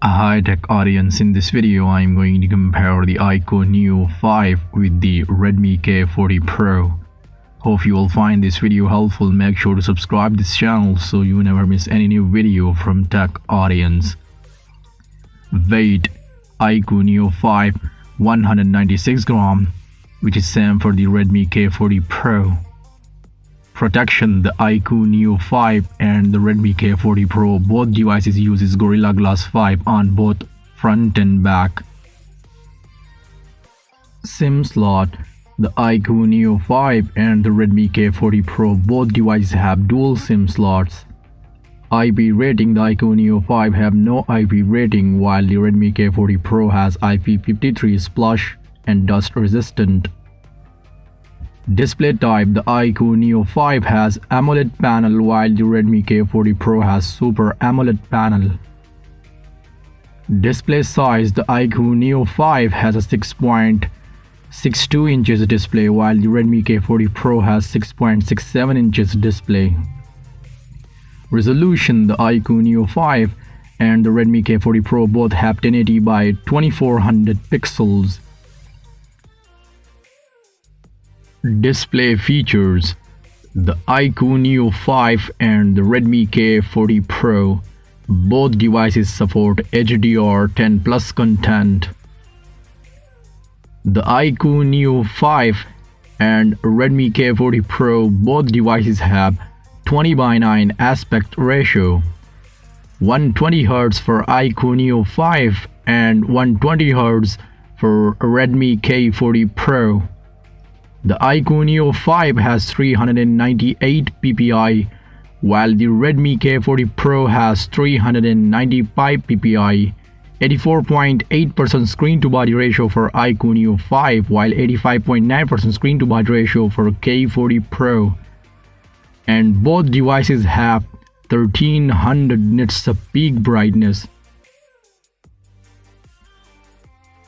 Hi tech audience, in this video I am going to compare the iQOO Neo 5 with the Redmi K40 Pro. Hope you will find this video helpful. Make sure to subscribe this channel so you never miss any new video from tech audience. Weight: iQOO Neo 5 196 gram, which is same for the Redmi K40 Pro. Protection: the iQOO Neo 5 and the Redmi K40 Pro, both devices uses Gorilla Glass 5 on both front and back. SIM slot: the iQOO Neo 5 and the Redmi K40 Pro, both devices have dual SIM slots. IP rating: the iQOO Neo 5 have no IP rating, while the Redmi K40 Pro has IP53 splash and dust resistant. Display type: the iQOO Neo 5 has AMOLED panel, while the Redmi K40 Pro has Super AMOLED panel. Display size: the iQOO Neo 5 has a 6.62 inches display, while the Redmi K40 Pro has 6.67 inches display. Resolution: the iQOO Neo 5 and the Redmi K40 Pro both have 1080 by 2400 pixels. Display features: the iQOO Neo 5 and the Redmi K40 Pro, both devices support HDR10 plus content. The iQOO Neo 5 and Redmi K40 Pro, both devices have 20:9 aspect ratio, 120Hz for iQOO Neo 5 and 120Hz for Redmi K40 Pro. The iQOO Neo 5 has 398 ppi, while the Redmi K40 Pro has 395 ppi. 84.8% screen-to-body ratio for iQOO Neo 5, while 85.9% screen-to-body ratio for K40 Pro. And both devices have 1300 nits of peak brightness.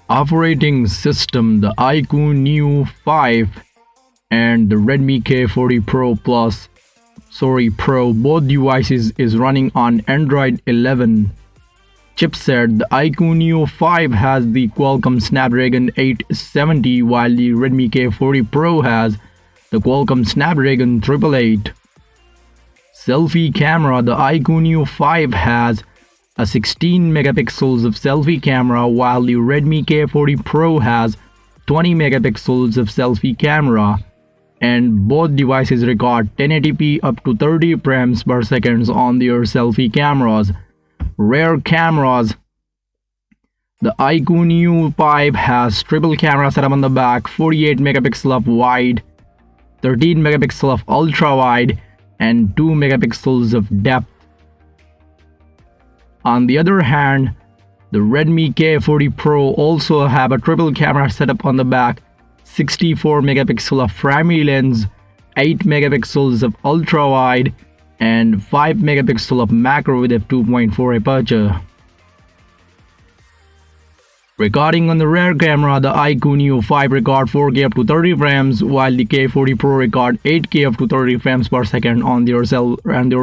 Operating system: the iQOO Neo 5 and the Redmi K40 Pro Pro, both devices is running on Android 11 chipset. The iQOO Neo 5 has the Qualcomm Snapdragon 870, while the Redmi K40 Pro has the Qualcomm Snapdragon 888. Selfie camera: the iQOO Neo 5 has a 16 megapixels of selfie camera, while the Redmi K40 Pro has 20 megapixels of selfie camera, and both devices record 1080p up to 30 frames per second on their selfie cameras. Rear cameras: the iQOO Neo 5 has triple camera setup on the back, 48 megapixel of wide, 13 megapixel of ultra wide, and 2 megapixels of depth. On the other hand, the Redmi K40 Pro also have a triple camera setup on the back, 64 megapixel of primary lens, 8 megapixels of ultra wide, and 5 megapixel of macro with f2.4 aperture. Recording on the rear camera: the iQOO Neo 5 record 4K up to 30 frames, while the K40 Pro record 8K up to 30 frames per second on their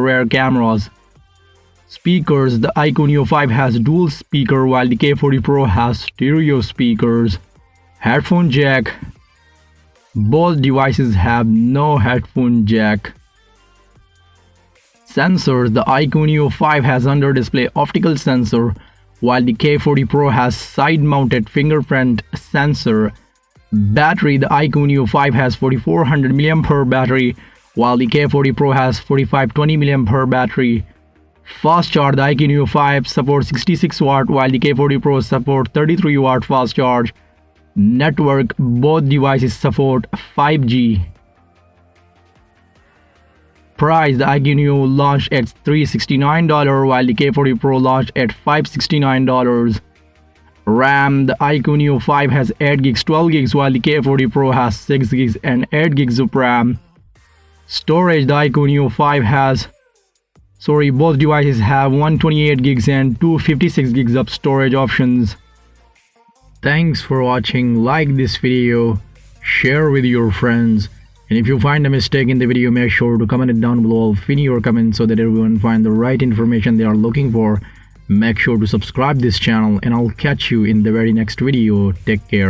rear cameras. Speakers: the iQOO Neo 5 has dual speaker, while the K40 Pro has stereo speakers. Headphone jack: both devices have no headphone jack. Sensors: the iQOO Neo 5 has under-display optical sensor, while the K40 Pro has side-mounted fingerprint sensor. Battery: the iQOO Neo 5 has 4400 mAh battery, while the K40 Pro has 4520 mAh battery. Fast charge: the iQOO Neo 5 supports 66 watt, while the K40 Pro supports 33 watt fast charge. Network: both devices support 5G. Price: the iQOO Neo launched at $369, while the K40 Pro launched at $569. RAM: the iQOO Neo 5 has 8 gigs, 12 gigs, while the K40 Pro has 6 gigs and 8 gigs of RAM. Storage: the iQOO Neo 5 has both devices have 128 gigs and 256 gigs of storage options. Thanks for watching. Like this video, share with your friends, and if you find a mistake in the video, make ssure to comment it down below. Finish your comment so that everyone find the right information they are looking for. Make sure to subscribe this channel and I'll catch you in the very next video. Take care.